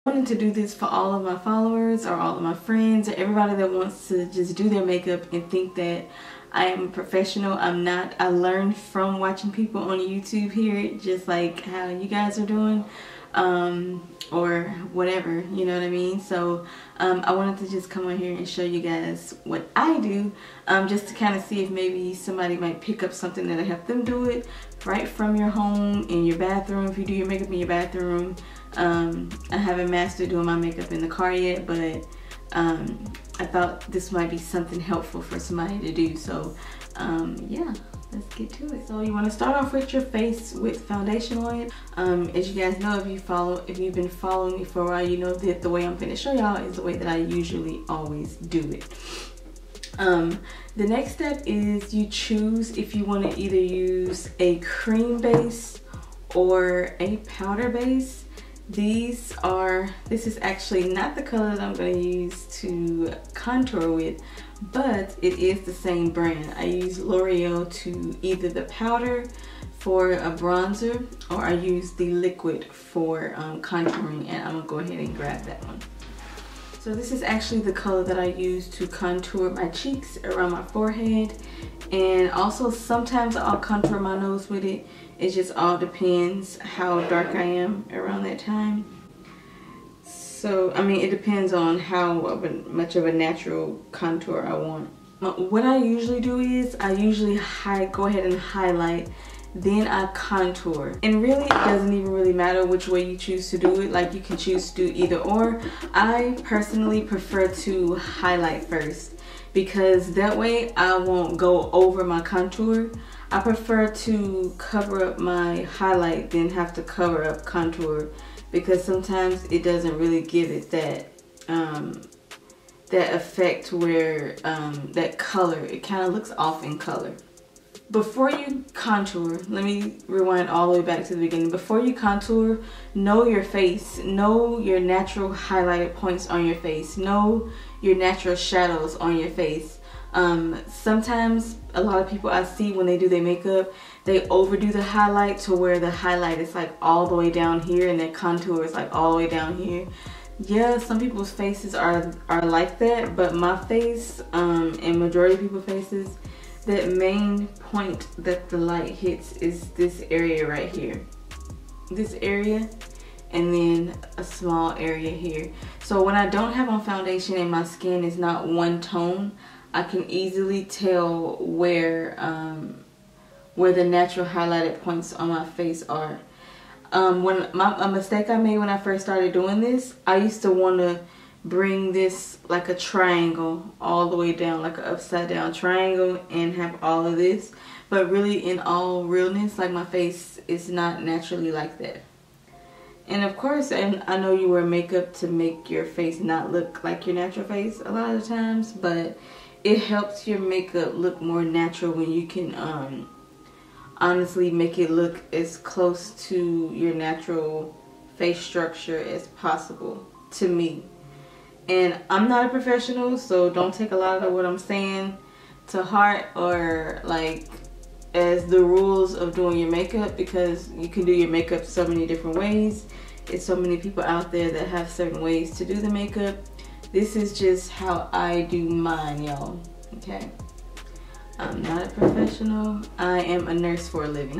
I wanted to do this for all of my followers or all of my friends or everybody that wants to just do their makeup and think that I am a professional. I'm not. I learned from watching people on YouTube here, just like how you guys are doing, or whatever, you know what I mean? So I wanted to just come on here and show you guys what I do, just to kind of see if maybe somebody might pick up something that'll help them do it right from your home, in your bathroom, if you do your makeup in your bathroom. I haven't mastered doing my makeup in the car yet, but I thought this might be something helpful for somebody to do. So yeah, let's get to it. So you want to start off with your face with foundation on. As you guys know, if you've been following me for a while, you know that the way I'm going to show y'all is the way that I usually always do it. The next step is you choose if you want to either use a cream base or a powder base. This is actually not the color that I'm going to use to contour with, but it is the same brand. I use L'Oreal to either the powder for a bronzer, or I use the liquid for contouring, and I'm going to go ahead and grab that one. So this is actually the color that I use to contour my cheeks, around my forehead, and also sometimes I'll contour my nose with it. It just all depends how dark I am around that time. So, I mean, it depends on how much of a natural contour I want. What I usually do is I usually go ahead and highlight, then I contour. And really, it doesn't even really matter which way you choose to do it. Like, you can choose to do either or. I personally prefer to highlight first, because that way I won't go over my contour. I prefer to cover up my highlight than have to cover up contour, because sometimes it doesn't really give it that that effect where that color, it kind of looks off in color. Before you contour, let me rewind all the way back to the beginning. Before you contour, know your face, know your natural highlighted points on your face, know your natural shadows on your face. Sometimes a lot of people I see when they do their makeup, they overdo the highlight to where the highlight is like all the way down here and their contour is like all the way down here. Yeah, some people's faces are like that, but my face, and majority of people's faces, that main point that the light hits is this area right here. This area, and then a small area here. So when I don't have on foundation and my skin is not one tone, I can easily tell where the natural highlighted points on my face are. A mistake I made when I first started doing this, I used to want to bring this like a triangle all the way down, like an upside down triangle, and have all of this. But really, in all realness, like, my face is not naturally like that. And of course, and I know you wear makeup to make your face not look like your natural face a lot of times, but it helps your makeup look more natural when you can honestly make it look as close to your natural face structure as possible, to me. And I'm not a professional, so don't take a lot of what I'm saying to heart, or like as the rules of doing your makeup, because you can do your makeup so many different ways. It's so many people out there that have certain ways to do the makeup. This is just how I do mine, y'all, okay? I'm not a professional. I am a nurse for a living.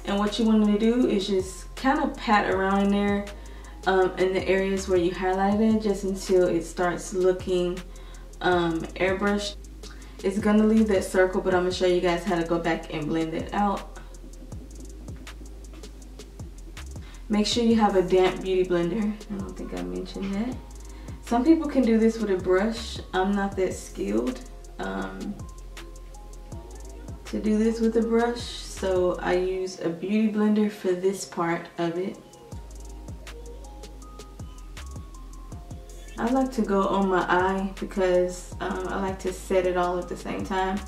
And what you want to do is just kind of pat around in there, in the areas where you highlighted, just until it starts looking airbrushed. It's gonna leave that circle, but I'm gonna show you guys how to go back and blend it out. Make sure you have a damp beauty blender. I don't think I mentioned that. Some people can do this with a brush. I'm not that skilled to do this with a brush, so I use a beauty blender for this part of it. I like to go on my eye because I like to set it all at the same time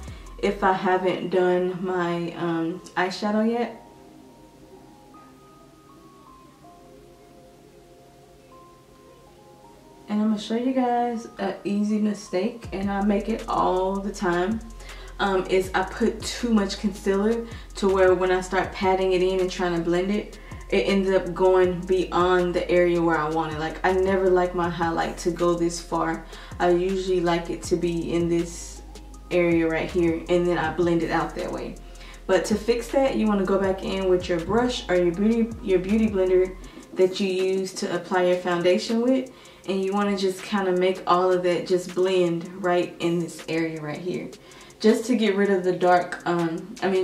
if I haven't done my eyeshadow yet. And I'm gonna show you guys an easy mistake, and I make it all the time, is I put too much concealer to where when I start patting it in and trying to blend it, it ended up going beyond the area where I wanted. Like, I never like my highlight to go this far. I usually like it to be in this area right here, and then I blend it out that way. But to fix that, you want to go back in with your brush or your beauty blender that you use to apply your foundation with, and you want to just kind of make all of that just blend right in this area right here, just to get rid of the dark,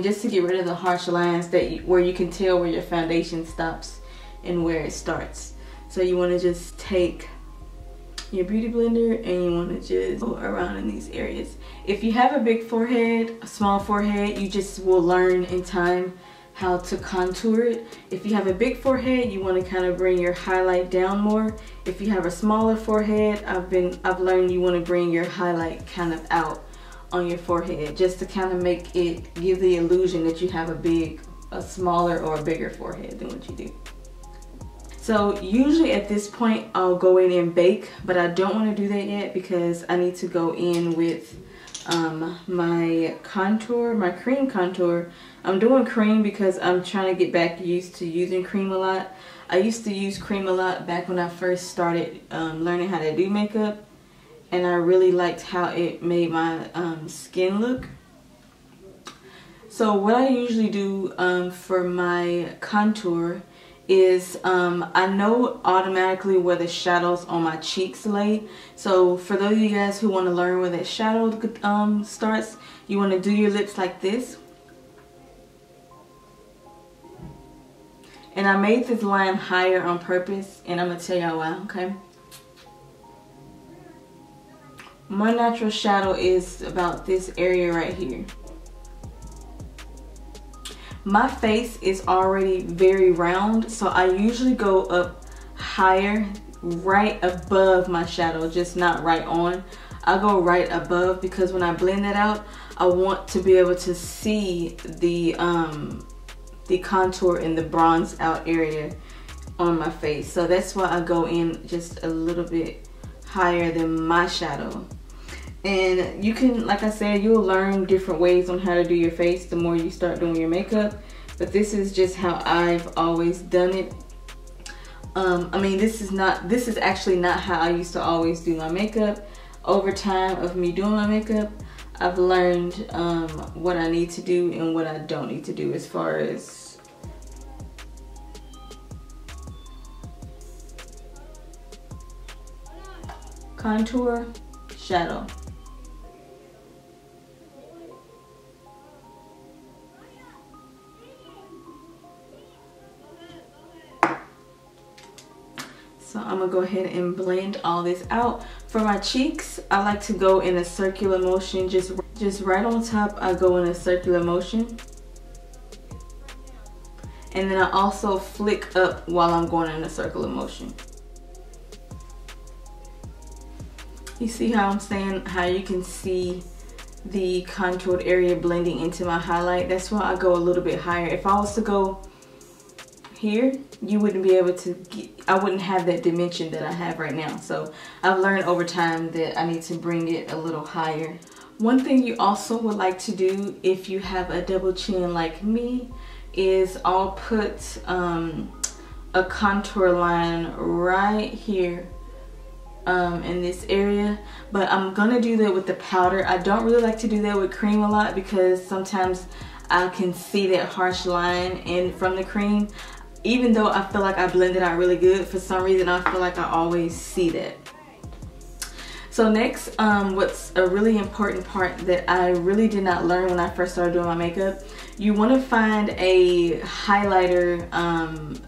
just to get rid of the harsh lines that where you can tell where your foundation stops and where it starts. So you want to just take your beauty blender and you want to just go around in these areas. If you have a big forehead, a small forehead, you just will learn in time how to contour it. If you have a big forehead, you want to kind of bring your highlight down more. If you have a smaller forehead, I've learned you want to bring your highlight kind of out on your forehead, just to kind of make it give the illusion that you have a smaller or a bigger forehead than what you do. So usually at this point I'll go in and bake, but I don't want to do that yet because I need to go in with my contour, my cream contour. I'm doing cream because I'm trying to get back used to using cream a lot. I used to use cream a lot back when I first started learning how to do makeup, and I really liked how it made my skin look. So what I usually do for my contour is I know automatically where the shadows on my cheeks lay. So for those of you guys who want to learn where that shadow starts, you want to do your lips like this. And I made this line higher on purpose, and I'm going to tell y'all why, okay? My natural shadow is about this area right here. My face is already very round, so I usually go up higher, right above my shadow, just not right on. I go right above because when I blend that out, I want to be able to see the contour and the bronze out area on my face. So that's why I go in just a little bit higher than my shadow. And you can, like I said, you'll learn different ways on how to do your face the more you start doing your makeup. But this is just how I've always done it. This is actually not how I used to always do my makeup. Over time of me doing my makeup, I've learned what I need to do and what I don't need to do as far as contour, shadow. So I'm gonna go ahead and blend all this out. For my cheeks, I like to go in a circular motion, just right on top. I go in a circular motion, and then I also flick up while I'm going in a circular motion. You see how I'm saying how you can see the contoured area blending into my highlight? That's why I go a little bit higher. If I was to go here, you wouldn't be able to I wouldn't have that dimension that I have right now. So I've learned over time that I need to bring it a little higher. One thing you also would like to do if you have a double chin like me is I'll put a contour line right here in this area, but I'm gonna do that with the powder. I don't really like to do that with cream a lot because sometimes I can see that harsh line in from the cream. Even though I feel like I blend it out really good, for some reason I feel like I always see that. So next, what's a really important part that I really did not learn when I first started doing my makeup, you want to find a highlighter,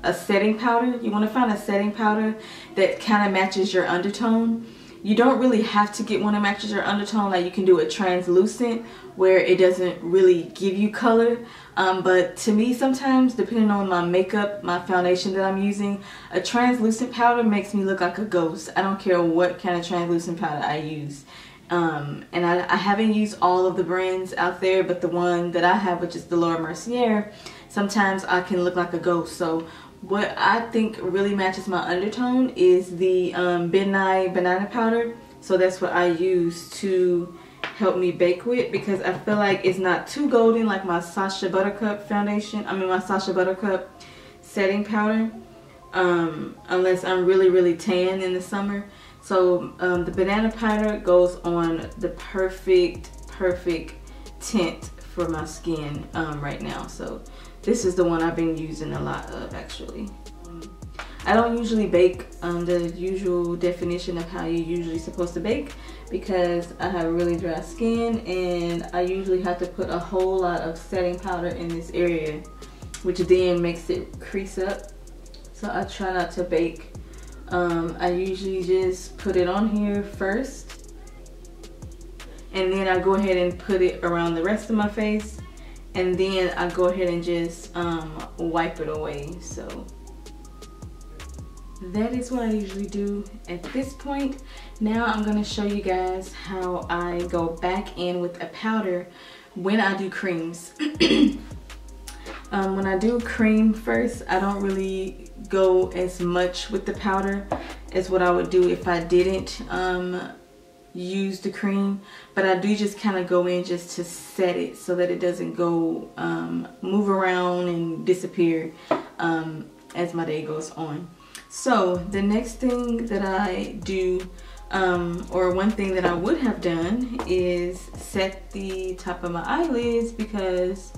a setting powder. You want to find a setting powder that kind of matches your undertone. You don't really have to get one that matches your undertone. Like, you can do it translucent where it doesn't really give you color. But to me, sometimes, depending on my makeup, my foundation that I'm using, a translucent powder makes me look like a ghost. I don't care what kind of translucent powder I use. And I haven't used all of the brands out there, but the one that I have, which is the Laura Mercier, sometimes I can look like a ghost. So what I think really matches my undertone is the Midnight Banana Powder. So that's what I use to help me bake with, because I feel like it's not too golden like my Sacha Buttercup foundation. My Sacha Buttercup setting powder unless I'm really tan in the summer. So the banana powder goes on the perfect tint for my skin right now. So this is the one I've been using a lot of actually. I don't usually bake the usual definition of how you're usually supposed to bake because I have really dry skin and I usually have to put a whole lot of setting powder in this area, which then makes it crease up. So I try not to bake. I usually just put it on here first and then I go ahead and put it around the rest of my face, and then I go ahead and just wipe it away. So that is what I usually do at this point. Now I'm going to show you guys how I go back in with a powder when I do creams. When I do cream first, I don't really go as much with the powder as what I would do if I didn't use the cream, but I do just kind of go in just to set it so that it doesn't go move around and disappear as my day goes on. So the next thing that I do, or one thing that I would have done, is set the top of my eyelids, because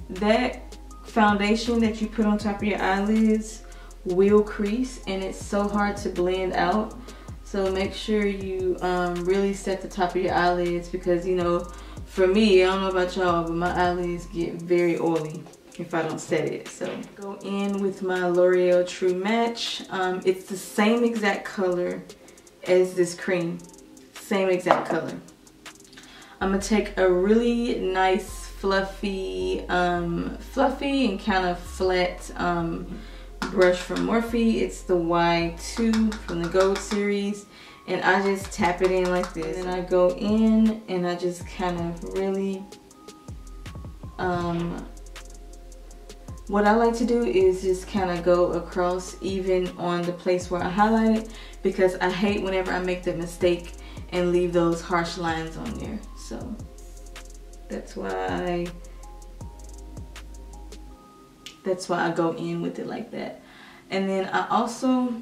that foundation that you put on top of your eyelids will crease and it's so hard to blend out. So make sure you really set the top of your eyelids, because you know, for me, I don't know about y'all, but my eyelids get very oily if I don't set it. So go in with my L'Oreal True Match. It's the same exact color as this cream, same exact color. I'm gonna take a really nice fluffy and kind of flat brush from Morphe. It's the Y2 from the Gold series, and I just tap it in like this, and I go in and I just kind of really what I like to do is just kind of go across even on the place where I highlighted, because I hate whenever I make the mistake and leave those harsh lines on there. So that's why I go in with it like that. And then I also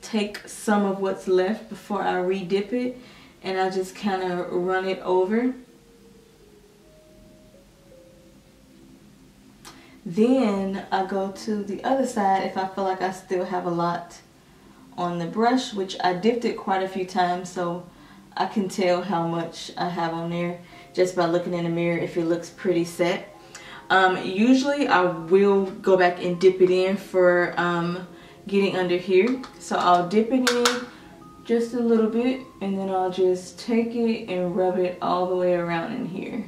take some of what's left before I re-dip it, and I just kind of run it over. Then I go to the other side if I feel like I still have a lot on the brush, which I dipped it quite a few times, so I can tell how much I have on there just by looking in the mirror if it looks pretty set. Usually I will go back and dip it in for getting under here. So I'll dip it in just a little bit, and then I'll just take it and rub it all the way around in here,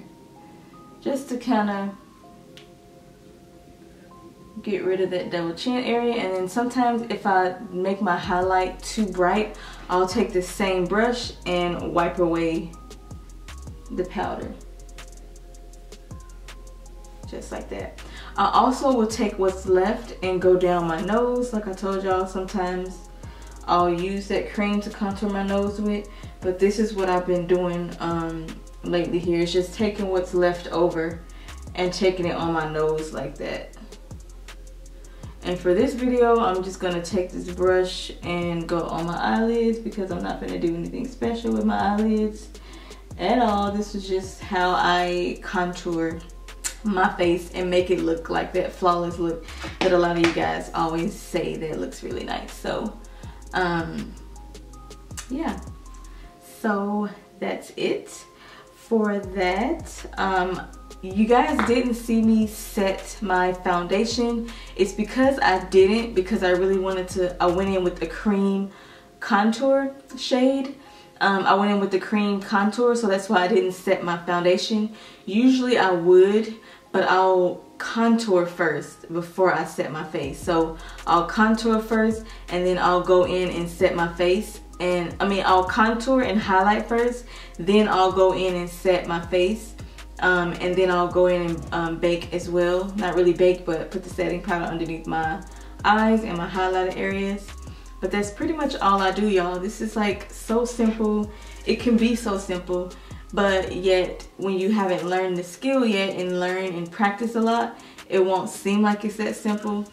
just to kind of get rid of that double chin area. And then sometimes if I make my highlight too bright, I'll take the same brush and wipe away the powder, just like that. I also will take what's left and go down my nose. Like I told y'all, sometimes I'll use that cream to contour my nose with, but this is what I've been doing lately here. It's just taking what's left over and taking it on my nose like that. And for this video, I'm just gonna take this brush and go on my eyelids, because I'm not gonna do anything special with my eyelids at all. This is just how I contour my face and make it look like that flawless look that a lot of you guys always say that looks really nice. So yeah, so that's it for that. You guys didn't see me set my foundation. It's because I didn't, because I really wanted to. I went in with the cream contour shade. I went in with the cream contour, so that's why I didn't set my foundation. Usually I would, but I'll contour first before I set my face. So I'll contour first and then I'll go in and set my face. And I'll contour and highlight first, then I'll go in and set my face. And then I'll go in and bake as well. Not really bake, but put the setting powder underneath my eyes and my highlighter areas. But that's pretty much all I do, y'all. This is like so simple. It can be so simple, but yet when you haven't learned the skill yet and learn and practice a lot, it won't seem like it's that simple.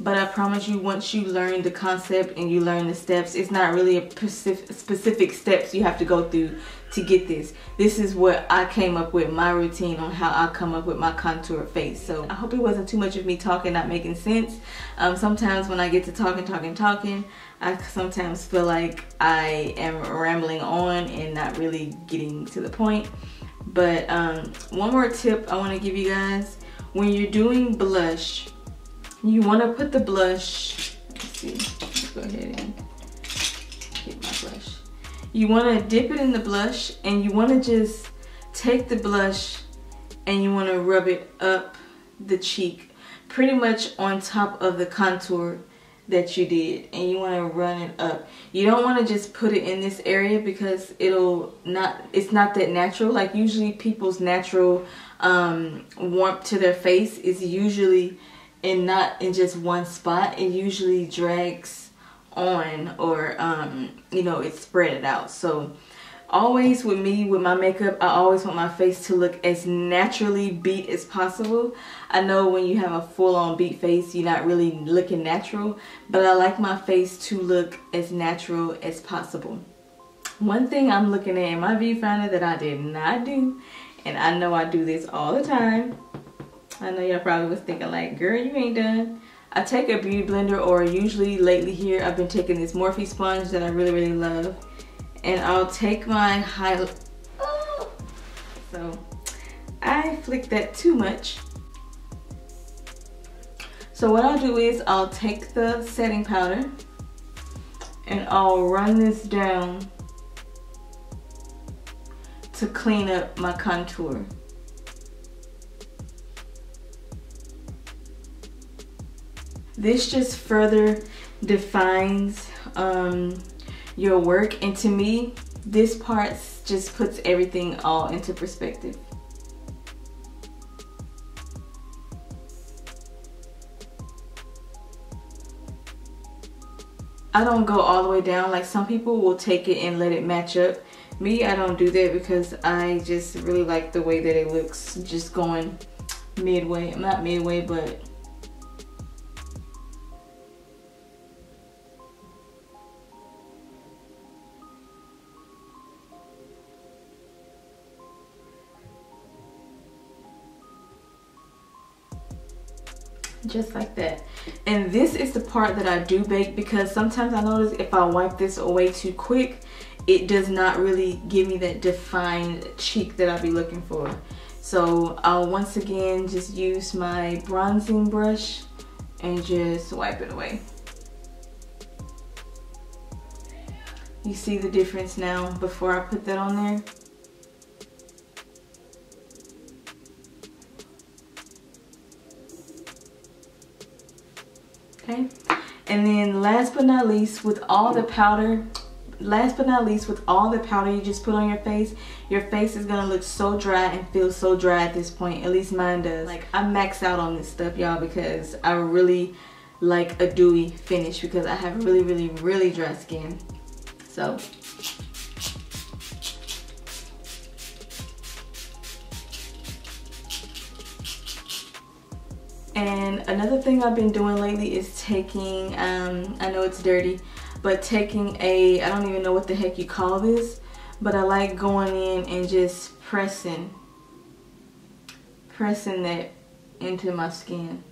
But I promise you, once you learn the concept and you learn the steps, it's not really a specific steps you have to go through to get this. This is what I came up with, my routine on how I come up with my contour face. So I hope it wasn't too much of me talking, not making sense. Sometimes when I get to talking, I sometimes feel like I am rambling on and not really getting to the point. But one more tip I want to give you guys. When you're doing blush, you want to put the blush, let's see, let's go ahead and get my blush. You want to dip it in the blush, and you want to just take the blush and you want to rub it up the cheek, pretty much on top of the contour that you did, and you want to run it up. You don't want to just put it in this area because it's not that natural. Like usually people's natural warmth to their face is usually not in just one spot. It usually drags on, or you know, it's spread out. So always with me, with my makeup, I always want my face to look as naturally beat as possible. I know when you have a full-on beat face, you're not really looking natural, but I like my face to look as natural as possible. One thing I'm looking at in my viewfinder that I did not do, and I know I do this all the time, I know y'all probably was thinking like, girl, you ain't done. I take a beauty blender, or usually lately here I've been taking this Morphe sponge that I really love, and I'll take my highlight. So I flick that too much. So what I'll do is I'll take the setting powder and I'll run this down to clean up my contour. This just further defines your work, and to me this part just puts everything all into perspective. I don't go all the way down. Like some people will take it and let it match up. Me, I don't do that because I just really like the way that it looks, just going midway. Not midway, but just like that. And this is the part that I do bake, because sometimes I notice if I wipe this away too quick, it does not really give me that defined cheek that I'll be looking for. So I'll once again just use my bronzing brush and just wipe it away. You see the difference now before I put that on there? Okay, and then last but not least, with all the powder you just put on your face is gonna look so dry and feel so dry at this point. At least mine does. Like I max out on this stuff, y'all, because I really like a dewy finish because I have really dry skin. So and another thing I've been doing lately is taking, I know it's dirty, but taking I don't even know what the heck you call this, but I like going in and just pressing that into my skin.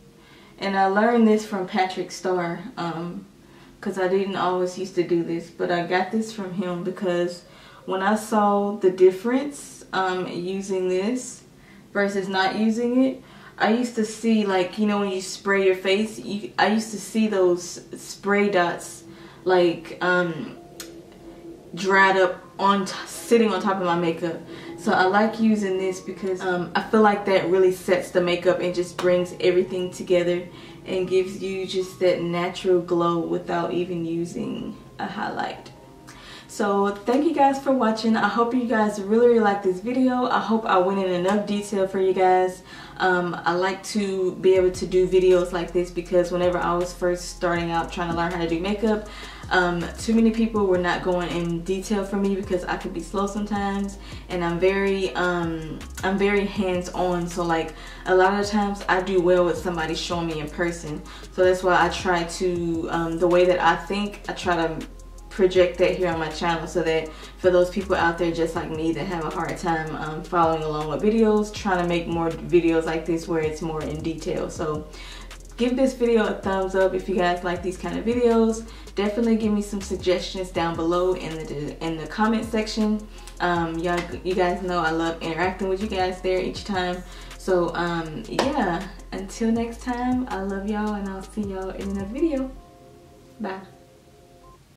And I learned this from Patrick Starr, because I didn't always used to do this, but I got this from him because when I saw the difference using this versus not using it, I used to see, like, you know, when you spray your face, I used to see those spray dots like dried up sitting on top of my makeup. So I like using this because I feel like that really sets the makeup and just brings everything together and gives you just that natural glow without even using a highlight. So thank you guys for watching. I hope you guys really like this video. I hope I went in enough detail for you guys. I like to be able to do videos like this because whenever I was first starting out trying to learn how to do makeup, too many people were not going in detail for me because I could be slow sometimes, and I'm very hands-on. So like a lot of the times I do well with somebody showing me in person. So that's why I try to the way that I think, I try to project that here on my channel, so that for those people out there just like me that have a hard time following along with videos, trying to make more videos like this where it's more in detail. So give this video a thumbs up if you guys like these kind of videos. Definitely give me some suggestions down below in the comment section. You guys know I love interacting with you guys there each time. So yeah, until next time, I love y'all and I'll see y'all in another video. Bye.